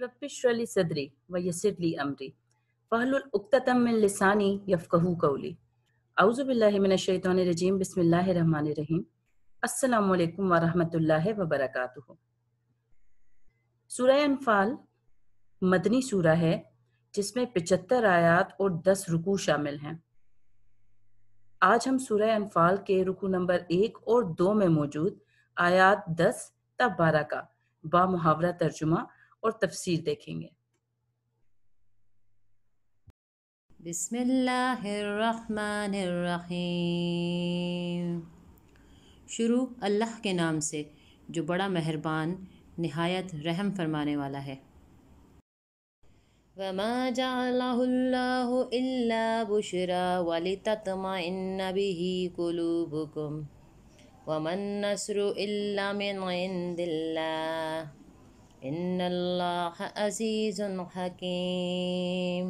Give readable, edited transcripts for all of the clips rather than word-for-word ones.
رب اشرح لي صدري ويسر لي أمري واحلل عقدة من لساني يفقهوا قولي اعوذ باللہ من الشیطان الرجیم بسم اللہ الرحمن الرحیم السلام علیکم ورحمۃ اللہ وبرکاتہ۔ سورہ انفال مدنی سورہ ہے جس میں 75 آیات اور 10 رکوع شامل ہیں۔ آج ہم سورہ انفال کے رکوع نمبر 1 اور 2 میں موجود آیات 10 تا 12 کا بامحاورہ ترجمہ اور تفسیر دیکھیں گے۔ بسم اللہ الرحمن الرحیم۔ شروع اللہ کے نام سے جو بڑا مہربان نہایت رحم فرمانے والا ہے۔ وما جعلہ اللہ الا بشرا ولتطمئن به قلوبکم وما النصر الا من عند اللہ ان اللہ عزیز حکیم۔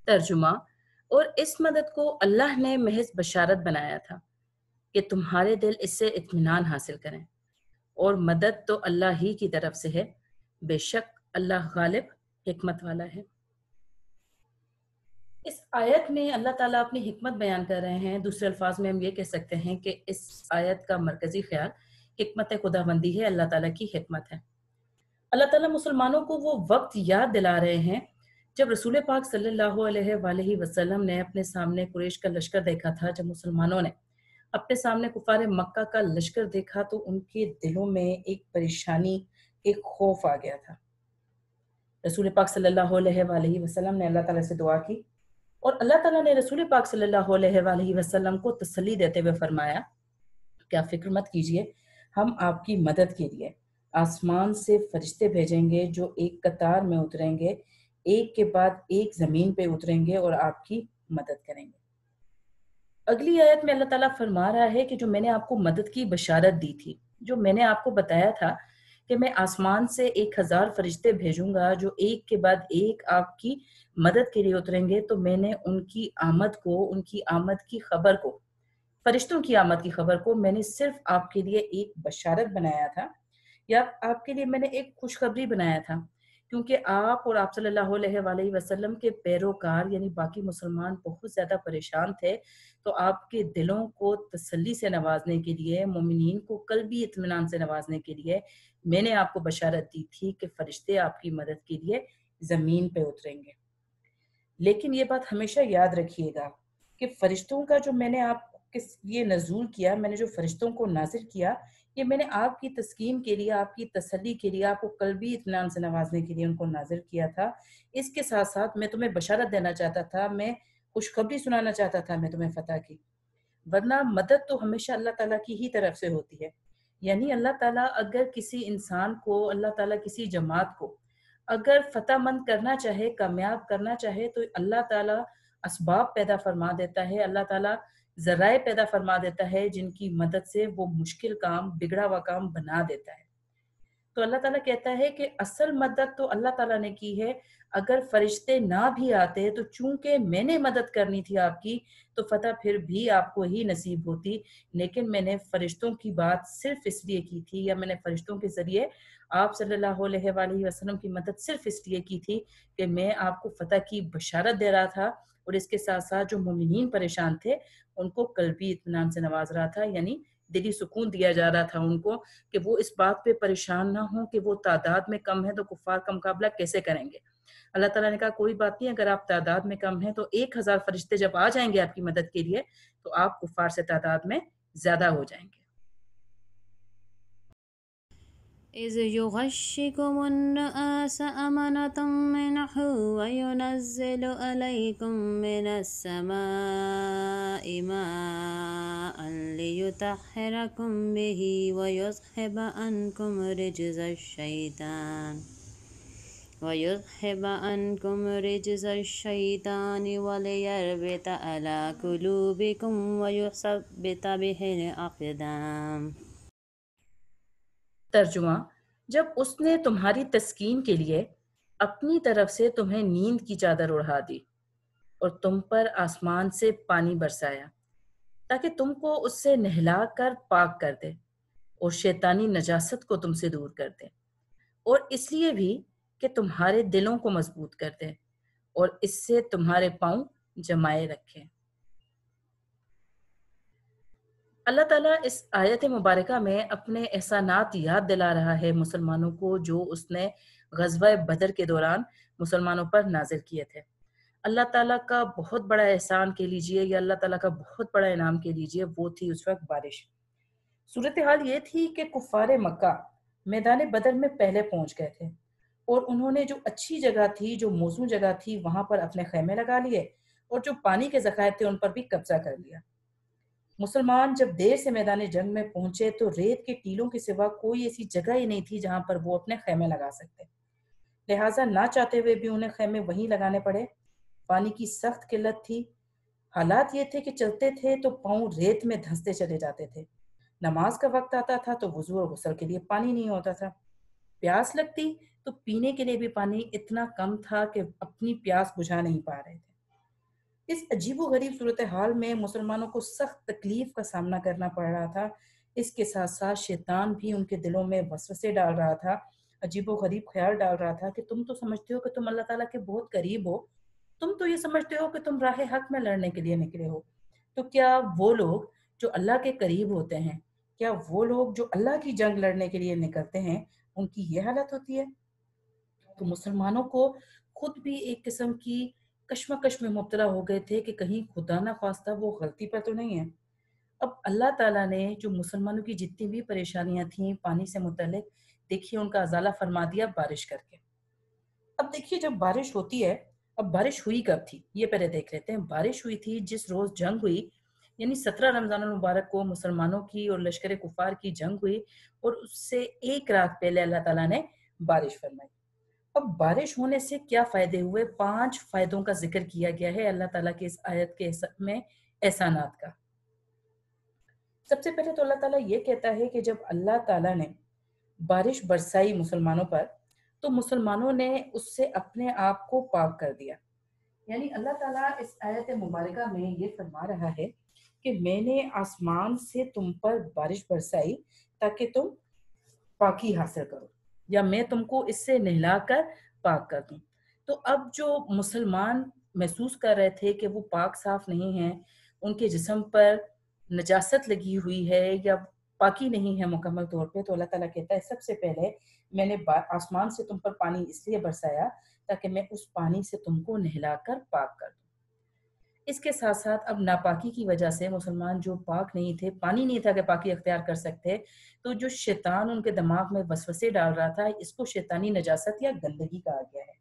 ترجمہ: اور اس مدد کو اللہ نے محض بشارت بنایا تھا کہ تمہارے دل اس سے اطمینان حاصل کریں، اور مدد تو اللہ ہی کی طرف سے ہے، بے شک اللہ غالب حکمت والا ہے۔ اس آیت میں اللہ تعالیٰ اپنی حکمت بیان کر رہے ہیں۔ دوسرے الفاظ میں ہم یہ کہہ سکتے ہیں کہ اس آیت کا مرکزی خیال حکمت خدا بندی ہے، اللہ تعالیٰ کی حکمت ہے۔ اللہ تعالیٰ مسلمانوں کو وہ وقت یاد دلا رہے ہیں جب رسول پاک صلی اللہ علیہ وآلہ وسلم نے اپنے سامنے قریش کا لشکر دیکھا تھا۔ جب مسلمانوں نے اپنے سامنے کفار مکہ کا لشکر دیکھا تو ان کے دلوں میں ایک پریشانی، ایک خوف آ گیا تھا۔ رسول پاک صلی اللہ علیہ وآلہ وسلم نے اللہ تعالیٰ سے دعا کی، اور اللہ تعالیٰ نے رسول پاک صلی اللہ علیہ وآلہ وسلم کو تسلی دیتے ہوئے فرمایا کہ آپ فکر مت کیجئے، ہم آپ کی مدد کے لیے آسمان سے فرشتے بھیجیں گے جو ایک قطار میں اتریں گے، ایک کے بعد ایک زمین پہ اتریں گے اور آپ کی مدد کریں گے۔ اگلی آیت میں اللہ تعالیٰ فرما رہا ہے کہ جو میں نے آپ کو مدد کی بشارت دی تھی، جو میں نے آپ کو بتایا تھا کہ میں آسمان سے 1000 فرشتے بھیجوں گا جو ایک کے بعد ایک آپ کی مدد کے لیے اتریں گے، تو میں نے ان کی آمد کو، ان کی آمد کی خبر کو، فرشتوں کی آمد کی خبر کو میں نے صرف آپ کے لیے ایک بشارت بنایا تھا، یا آپ کے لیے میں نے ایک خوشخبری بنایا تھا، کیونکہ آپ اور آپ صلی اللہ علیہ وآلہ وسلم کے پیروکار یعنی باقی مسلمان بہت زیادہ پریشان تھے، تو آپ کے دلوں کو تسلی سے نوازنے کے لیے، مومنین کو قلبی اطمینان سے نوازنے کے لیے میں نے آپ کو بشارت دی تھی کہ فرشتے آپ کی مدد کے لیے زمین پہ اتریں گے۔ لیکن یہ بات ہمیشہ یاد رکھیے گا کہ فرشتوں کا جو میں نے آپ کے لیے نزول کیا، میں نے جو فرشتوں کو نازل کیا، یہ میں نے آپ کی تسکین کے لیے، آپ کی تسلی کے لیے، آپ کو قلبی اطمینان سے نوازنے کے لیے ان کو نازل کیا تھا۔ اس کے ساتھ ساتھ میں تمہیں بشارت دینا چاہتا تھا، میں خوشخبری سنانا چاہتا تھا میں تمہیں فتح کی۔ ورنہ مدد تو ہمیشہ اللہ تعالیٰ کی ہی طرف سے ہوتی ہے، یعنی اللہ تعالیٰ اگر کسی انسان کو، اللہ تعالیٰ کسی جماعت کو اگر فتح مند کرنا چاہے، کامیاب کرنا چاہے، تو اللہ تعالیٰ اسباب پیدا فرما دیتا ہے، اللہ تعالیٰ ذرائع پیدا فرما دیتا ہے جن کی مدد سے وہ مشکل کام، بگڑا ہوا کام بنا دیتا ہے۔ تو اللہ تعالیٰ کہتا ہے کہ اصل مدد تو اللہ تعالیٰ نے کی ہے، اگر فرشتے نہ بھی آتے تو چونکہ میں نے مدد کرنی تھی آپ کی، تو فتح پھر بھی آپ کو ہی نصیب ہوتی، لیکن میں نے فرشتوں کی بات صرف اس لیے کی تھی، یا میں نے فرشتوں کے ذریعے آپ صلی اللہ علیہ وآلہ وسلم کی مدد صرف اس لیے کی تھی کہ میں آپ کو فتح کی بشارت دے رہا تھا، اور اس کے ساتھ ساتھ جو مومنین پریشان تھے ان کو قلبی اطمینان سے نواز رہا تھا، یعنی دلی سکون دیا جا رہا تھا ان کو کہ وہ اس بات پہ پریشان نہ ہوں کہ وہ تعداد میں کم ہے تو کفار کا مقابلہ کیسے کریں گے۔ اللہ تعالیٰ نے کہا کوئی بات نہیں، اگر آپ تعداد میں کم ہیں تو 1000 فرشتے جب آ جائیں گے آپ کی مدد کے لیے تو آپ کفار سے تعداد میں زیادہ ہو جائیں گے۔ اذ یغشکم النعاس امنة منه وینزل علیکم من السماء ماء لیطہرکم به ویذہب عنکم رجز الشیطان ولیربط علی قلوبکم ویثبت به الاقدام۔ ترجمہ: جب اس نے تمہاری تسکین کے لیے اپنی طرف سے تمہیں نیند کی چادر اڑھا دی اور تم پر آسمان سے پانی برسایا تاکہ تم کو اس سے نہلا کر پاک کر دے اور شیطانی نجاست کو تم سے دور کر دے، اور اس لیے بھی کہ تمہارے دلوں کو مضبوط کر دے اور اس سے تمہارے پاؤں جمائے رکھے۔ اللہ تعالیٰ اس آیت مبارکہ میں اپنے احسانات یاد دلا رہا ہے مسلمانوں کو، جو اس نے غزوہ بدر کے دوران مسلمانوں پر نازل کیے تھے۔ اللہ تعالیٰ کا بہت بڑا احسان کہہ لیجئے یا اللہ تعالیٰ کا بہت بڑا انعام کہہ لیجئے، وہ تھی اس وقت بارش۔ صورتحال یہ تھی کہ کفار مکہ میدان بدر میں پہلے پہنچ گئے تھے، اور انہوں نے جو اچھی جگہ تھی، جو موزوں جگہ تھی، وہاں پر اپنے خیمے لگا لیے، اور جو پانی کے ذخائر تھے ان پر بھی قبضہ کر لیا۔ مسلمان جب دیر سے میدان جنگ میں پہنچے تو ریت کے ٹیلوں کے سوا کوئی ایسی جگہ ہی نہیں تھی جہاں پر وہ اپنے خیمے لگا سکتے، لہٰذا نہ چاہتے ہوئے بھی انہیں خیمے وہیں لگانے پڑے۔ پانی کی سخت قلت تھی، حالات یہ تھے کہ چلتے تھے تو پاؤں ریت میں دھنستے چلے جاتے تھے، نماز کا وقت آتا تھا تو وضو اور غسل کے لیے پانی نہیں ہوتا تھا، پیاس لگتی تو پینے کے لیے بھی پانی اتنا کم تھا کہ اپنی پیاس بجھا نہیں پا رہے تھے۔ اس عجیب و غریب صورتحال میں مسلمانوں کو سخت تکلیف کا سامنا کرنا پڑ رہا تھا۔ اس کے ساتھ ساتھ شیطان بھی ان کے دلوں میں وسوسے ڈال رہا تھا، عجیب و غریب خیال ڈال رہا تھا کہ تم تو سمجھتے ہو کہ تم اللہ تعالیٰ کے بہت قریب ہو، تم تو یہ سمجھتے ہو کہ تم راہ حق میں لڑنے کے لیے نکلے ہو، تو کیا وہ لوگ جو اللہ کے قریب ہوتے ہیں، کیا وہ لوگ جو اللہ کی جنگ لڑنے کے لیے نکلتے ہیں، ان کی یہ حالت ہوتی ہے؟ تو مسلمانوں کو خود بھی ایک قسم کی کشمکش میں مبتلا ہو گئے تھے کہ کہیں خدا نہ خواستہ وہ غلطی پر تو نہیں ہے۔ اب اللہ تعالیٰ نے جو مسلمانوں کی جتنی بھی پریشانیاں تھیں پانی سے متعلق، دیکھیے ان کا ازالہ فرما دیا بارش کر کے۔ اب دیکھیے جب بارش ہوتی ہے، اب بارش ہوئی کب تھی یہ پہلے دیکھ لیتے ہیں۔ بارش ہوئی تھی جس روز جنگ ہوئی، یعنی 17 رمضان المبارک کو مسلمانوں کی اور لشکر کفار کی جنگ ہوئی، اور اس سے ایک رات پہلے اللہ تعالیٰ نے بارش فرمائی۔ اب بارش ہونے سے کیا فائدے ہوئے؟ 5 فائدوں کا ذکر کیا گیا ہے اللہ تعالیٰ کے اس آیت کے میں احسانات کا۔ سب سے پہلے تو اللہ تعالیٰ یہ کہتا ہے کہ جب اللہ تعالیٰ نے بارش برسائی مسلمانوں پر تو مسلمانوں نے اس سے اپنے آپ کو پاک کر دیا۔ یعنی اللہ تعالیٰ اس آیت مبارکہ میں یہ فرما رہا ہے کہ میں نے آسمان سے تم پر بارش برسائی تاکہ تم پاکی حاصل کرو، یا میں تم کو اس سے نہلا کر پاک کر دوں۔ تو اب جو مسلمان محسوس کر رہے تھے کہ وہ پاک صاف نہیں ہیں، ان کے جسم پر نجاست لگی ہوئی ہے یا پاکی نہیں ہے مکمل طور پہ، تو اللہ تعالیٰ کہتا ہے سب سے پہلے میں نے آسمان سے تم پر پانی اس لیے برسایا تاکہ میں اس پانی سے تم کو نہلا کر پاک کر دوں۔ اس کے ساتھ ساتھ اب ناپاکی کی وجہ سے مسلمان جو پاک نہیں تھے، پانی نہیں تھا کہ پاکی اختیار کر سکتے، تو جو شیطان ان کے دماغ میں وسوسے ڈال رہا تھا، اس کو شیطانی نجاست یا گندگی کہا گیا ہے۔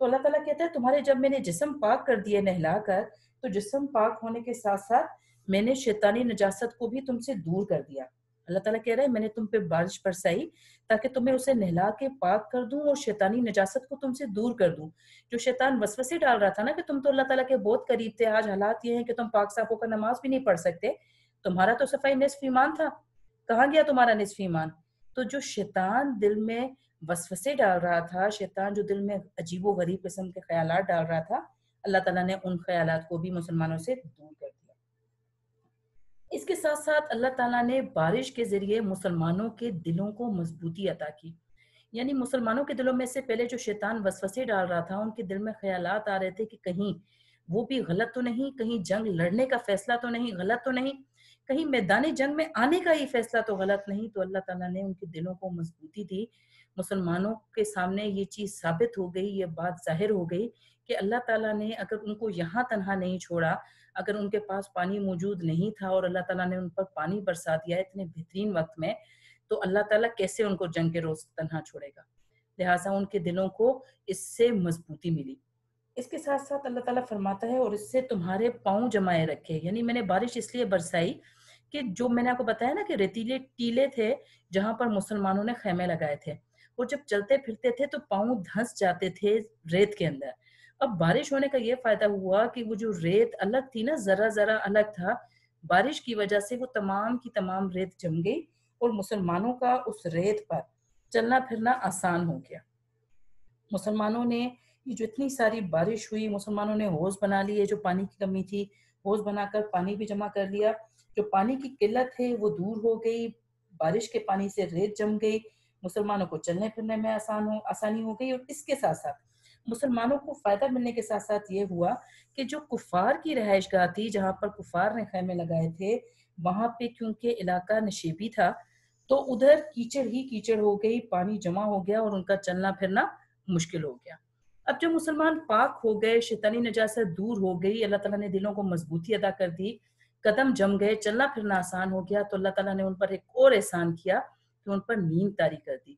تو اللہ تعالیٰ کہتا ہے تمہارے جب میں نے جسم پاک کر دیے نہلا کر، تو جسم پاک ہونے کے ساتھ ساتھ میں نے شیطانی نجاست کو بھی تم سے دور کر دیا۔ اللہ تعالیٰ کہہ رہا ہے میں نے تم پہ بارش برسائی تاکہ تمہیں اسے نہلا کے پاک کر دوں اور شیطانی نجاست کو تم سے دور کر دوں۔ جو شیطان وسوسے ڈال رہا تھا نا کہ تم تو اللہ تعالیٰ کے بہت قریب تھے، آج حالات یہ ہیں کہ تم پاک صاف ہو کر نماز بھی نہیں پڑھ سکتے، تمہارا تو صفائی نصف ایمان تھا، کہاں گیا تمہارا نصف ایمان؟ تو جو شیطان دل میں وسوسے ڈال رہا تھا، شیطان جو دل میں عجیب و غریب قسم کے خیالات ڈال رہا تھا، اللہ تعالیٰ نے ان خیالات کو بھی مسلمانوں سے دور کر دیا۔ اس کے ساتھ ساتھ اللہ تعالیٰ نے بارش کے ذریعے مسلمانوں کے دلوں کو مضبوطی عطا کی۔ یعنی مسلمانوں کے دلوں میں سے پہلے جو شیطان وسوسے ڈال رہا تھا، ان کے دل میں خیالات آ رہے تھے کہ کہیں وہ بھی غلط تو نہیں، کہیں جنگ لڑنے کا فیصلہ تو نہیں غلط تو نہیں، کہیں میدان جنگ میں آنے کا ہی فیصلہ تو غلط نہیں۔ تو اللہ تعالیٰ نے ان کے دلوں کو مضبوطی دی۔ مسلمانوں کے سامنے یہ چیز ثابت ہو گئی، یہ بات ظاہر ہو گئی کہ اللہ تعالیٰ نے اگر ان کو یہاں تنہا نہیں چھوڑا، اگر ان کے پاس پانی موجود نہیں تھا اور اللہ تعالیٰ نے ان پر پانی برسا دیا اتنے بہترین وقت میں، تو اللہ تعالیٰ کیسے ان کو جنگ کے روز تنہا چھوڑے گا؟ لہٰذا ان کے دلوں کو اس سے مضبوطی ملی۔ اس کے ساتھ ساتھ اللہ تعالیٰ فرماتا ہے اور اس سے تمہارے پاؤں جمائے رکھے۔ یعنی میں نے بارش اس لیے برسائی کہ جو میں نے آپ کو بتایا نا کہ ریتیلے ٹیلے تھے جہاں پر مسلمانوں نے خیمے لگائے تھے، وہ جب چلتے پھرتے تھے تو پاؤں دھنس جاتے تھے ریت کے اندر۔ اب بارش ہونے کا یہ فائدہ ہوا کہ وہ جو ریت الگ تھی نا، ذرا ذرا الگ تھا، بارش کی وجہ سے وہ تمام کی تمام ریت جم گئی اور مسلمانوں کا اس ریت پر چلنا پھرنا آسان ہو گیا۔ مسلمانوں نے یہ جو اتنی ساری بارش ہوئی، مسلمانوں نے حوض بنا لیے، جو پانی کی کمی تھی حوض بنا کر پانی بھی جمع کر لیا، جو پانی کی قلت ہے وہ دور ہو گئی، بارش کے پانی سے ریت جم گئی، مسلمانوں کو چلنے پھرنے میں آسانی ہو گئی، اور اس کے ساتھ ساتھ مسلمانوں کو فائدہ ملنے کے ساتھ ساتھ یہ ہوا کہ جو کفار کی رہائش گاہ تھی، جہاں پر کفار نے خیمے لگائے تھے، وہاں پہ کیونکہ علاقہ نشیبی تھا تو ادھر کیچڑ ہی کیچڑ ہو گئی، پانی جمع ہو گیا اور ان کا چلنا پھرنا مشکل ہو گیا۔ اب جو مسلمان پاک ہو گئے، شیطانی نجاست دور ہو گئی، اللہ تعالیٰ نے دلوں کو مضبوطی عطا کر دی، قدم جم گئے، چلنا پھرنا آسان ہو گیا، تو اللہ تعالیٰ نے ان پر ایک اور احسان کیا کہ ان پر نیند طاری کر دی۔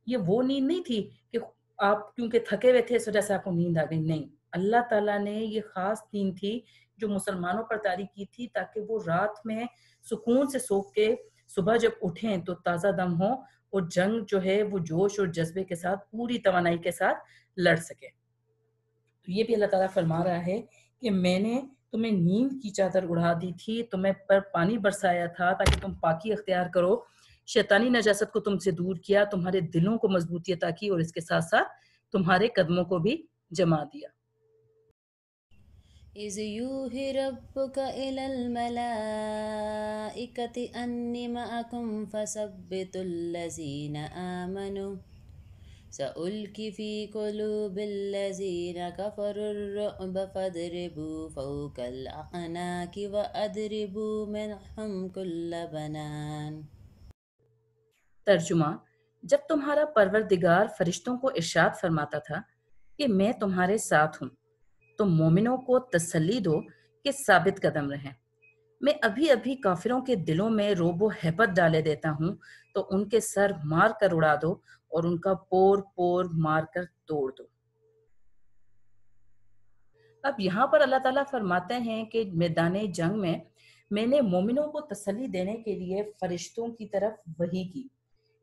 یہ وہ نیند نہیں تھی کہ آپ کیونکہ تھکے ہوئے تھے اس وجہ سے آپ کو نیند آ گئی، نہیں، اللہ تعالیٰ نے یہ خاص نیند تھی جو مسلمانوں پر طاری کی تھی تاکہ وہ رات میں سکون سے سو کے صبح جب اٹھیں تو تازہ دم ہوں اور جنگ جو ہے وہ جوش اور جذبے کے ساتھ پوری توانائی کے ساتھ لڑ سکے۔ تو یہ بھی اللہ تعالیٰ فرما رہا ہے کہ میں نے تمہیں نیند کی چادر اڑا دی تھی، تمہیں پر پانی برسایا تھا تاکہ تم پاکی اختیار کرو، شیطانی نجاست کو تم سے دور کیا، تمہارے دلوں کو مضبوطی عطا کی، اور اس کے ساتھ ساتھ تمہارے قدموں کو بھی جما دیا۔ إذ يوحي ربك إلى الملائكة أني معكم فثبتوا الذين آمنوا سألقي في قلوب الذين كفروا الرعب فاضربوا فوق الأعناق وأضربوا منهم كل بنان۔ ترجمہ: جب تمہارا پروردگار فرشتوں کو ارشاد فرماتا تھا کہ میں تمہارے ساتھ ہوں، تو مومنوں کو تسلی دو کہ ثابت قدم رہیں۔ میں ابھی ابھی کافروں کے دلوں میں رعب و ہیبت ڈالے دیتا ہوں، تو ان کے سر مار کر اڑا دو اور ان کا پور پور مار کر توڑ دو۔ اب یہاں پر اللہ تعالیٰ فرماتے ہیں کہ میدان جنگ میں نے مومنوں کو تسلی دینے کے لیے فرشتوں کی طرف وحی کی،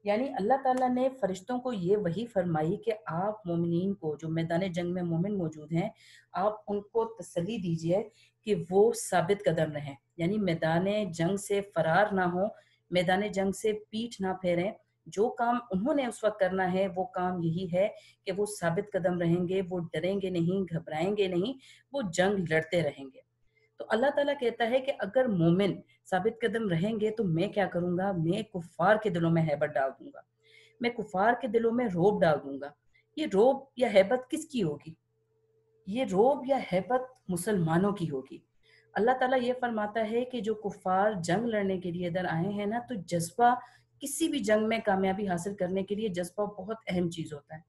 یعنی اللہ تعالیٰ نے فرشتوں کو یہ وحی فرمائی کہ آپ مومنین کو، جو میدان جنگ میں مومن موجود ہیں، آپ ان کو تسلی دیجئے کہ وہ ثابت قدم رہیں، یعنی میدان جنگ سے فرار نہ ہو، میدان جنگ سے پیٹھ نہ پھیریں۔ جو کام انہوں نے اس وقت کرنا ہے وہ کام یہی ہے کہ وہ ثابت قدم رہیں گے، وہ ڈریں گے نہیں، گھبرائیں گے نہیں، وہ جنگ لڑتے رہیں گے۔ تو اللہ تعالیٰ کہتا ہے کہ اگر مومن ثابت قدم رہیں گے تو میں کیا کروں گا، میں کفار کے دلوں میں ہیبت ڈال دوں گا، میں کفار کے دلوں میں روب ڈال دوں گا۔ یہ روب یا ہیبت کس کی ہوگی؟ یہ روب یا ہیبت مسلمانوں کی ہوگی۔ اللہ تعالیٰ یہ فرماتا ہے کہ جو کفار جنگ لڑنے کے لیے ادھر آئے ہیں نا، تو جذبہ کسی بھی جنگ میں کامیابی حاصل کرنے کے لیے جذبہ بہت اہم چیز ہوتا ہے۔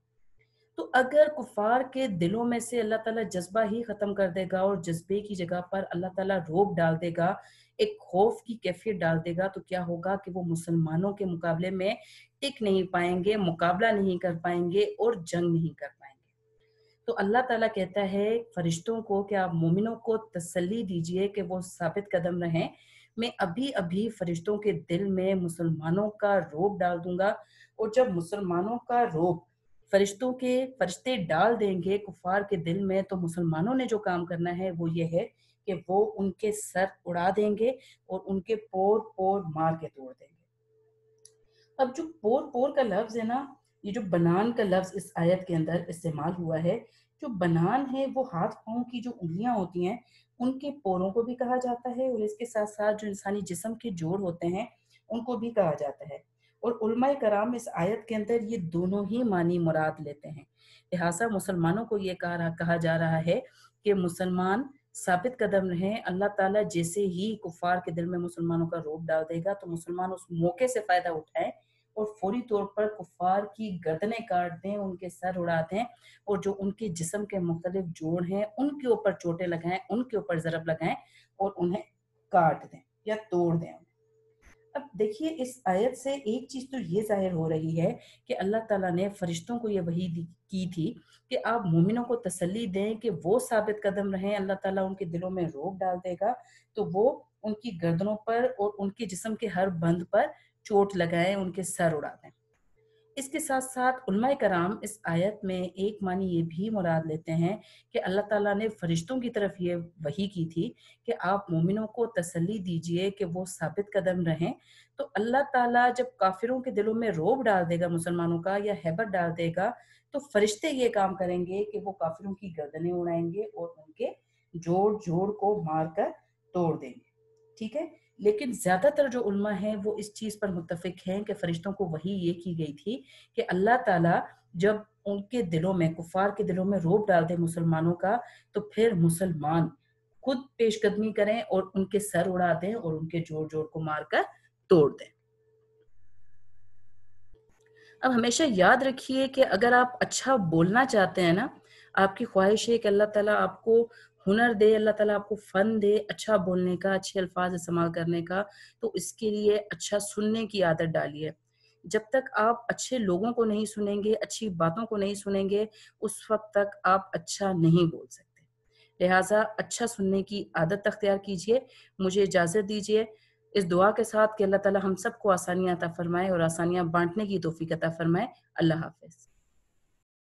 تو اگر کفار کے دلوں میں سے اللہ تعالیٰ جذبہ ہی ختم کر دے گا اور جذبے کی جگہ پر اللہ تعالیٰ روب ڈال دے گا، ایک خوف کی کیفیت ڈال دے گا، تو کیا ہوگا کہ وہ مسلمانوں کے مقابلے میں ٹک نہیں پائیں گے، مقابلہ نہیں کر پائیں گے اور جنگ نہیں کر پائیں گے۔ تو اللہ تعالیٰ کہتا ہے فرشتوں کو کہ آپ مومنوں کو تسلی دیجئے کہ وہ ثابت قدم رہیں، میں ابھی ابھی فرشتوں کے دل میں مسلمانوں کا روب ڈال دوں گا، اور جب مسلمانوں کا روب فرشتے ڈال دیں گے کفار کے دل میں، تو مسلمانوں نے جو کام کرنا ہے وہ یہ ہے کہ وہ ان کے سر اڑا دیں گے اور ان کے پور پور مار کے توڑ دیں گے۔ اب جو پور پور کا لفظ ہے نا، یہ جو بنان کا لفظ اس آیت کے اندر استعمال ہوا ہے، جو بنان ہے وہ ہاتھ پاؤں کی جو انگلیاں ہوتی ہیں ان کے پوروں کو بھی کہا جاتا ہے، اور اس کے ساتھ ساتھ جو انسانی جسم کے جوڑ ہوتے ہیں ان کو بھی کہا جاتا ہے۔ اور علماء کرام اس آیت کے اندر یہ دونوں ہی معنی مراد لیتے ہیں، لہٰذا مسلمانوں کو یہ کہا جا رہا ہے کہ مسلمان ثابت قدم رہیں۔ اللہ تعالیٰ جیسے ہی کفار کے دل میں مسلمانوں کا روب ڈال دے گا تو مسلمان اس موقع سے فائدہ اٹھائیں اور فوری طور پر کفار کی گردنیں کاٹ دیں، ان کے سر اڑا دیں، اور جو ان کے جسم کے مختلف جوڑ ہیں ان کے اوپر چوٹیں لگائیں، ان کے اوپر ضرب لگائیں اور انہیں کاٹ دیں یا توڑ دیں۔ اب دیکھیے اس آیت سے ایک چیز تو یہ ظاہر ہو رہی ہے کہ اللہ تعالیٰ نے فرشتوں کو یہ وحی کی تھی کہ آپ مومنوں کو تسلی دیں کہ وہ ثابت قدم رہیں، اللہ تعالیٰ ان کے دلوں میں روب ڈال دے گا تو وہ ان کی گردنوں پر اور ان کے جسم کے ہر بند پر چوٹ لگائیں، ان کے سر اڑا دیں۔ اس کے ساتھ ساتھ علماء کرام اس آیت میں ایک معنی یہ بھی مراد لیتے ہیں کہ اللہ تعالیٰ نے فرشتوں کی طرف یہ وحی کی تھی کہ آپ مومنوں کو تسلی دیجئے کہ وہ ثابت قدم رہیں، تو اللہ تعالیٰ جب کافروں کے دلوں میں روب ڈال دے گا مسلمانوں کا یا ہیبت ڈال دے گا، تو فرشتے یہ کام کریں گے کہ وہ کافروں کی گردنیں اڑائیں گے اور ان کے جوڑ کو مار کر توڑ دیں گے۔ ٹھیک ہے، لیکن زیادہ تر جو علماء ہیں وہ اس چیز پر متفق ہیں کہ فرشتوں کو وحی یہ کی گئی تھی کہ اللہ تعالیٰ جب ان کے دلوں میں، کفار کے دلوں میں روب ڈال دے مسلمانوں کا، تو پھر مسلمان خود پیش قدمی کریں اور ان کے سر اڑا دیں اور ان کے جوڑ جوڑ کو مار کر توڑ دیں۔ اب ہمیشہ یاد رکھیے کہ اگر آپ اچھا بولنا چاہتے ہیں نا، آپ کی خواہش ہے کہ اللہ تعالیٰ آپ کو ہنر دے، اللہ تعالیٰ آپ کو فن دے اچھا بولنے کا، اچھے الفاظ استعمال کرنے کا، تو اس کے لیے اچھا سننے کی عادت ڈالیے۔ جب تک آپ اچھے لوگوں کو نہیں سنیں گے، اچھی باتوں کو نہیں سنیں گے، اس وقت تک آپ اچھا نہیں بول سکتے۔ لہٰذا اچھا سننے کی عادت اختیار کیجیے۔ مجھے اجازت دیجیے اس دعا کے ساتھ کہ اللہ تعالیٰ ہم سب کو آسانیاں عطا فرمائے اور آسانیاں بانٹنے کی توفیق عطا فرمائے۔ اللہ حافظ۔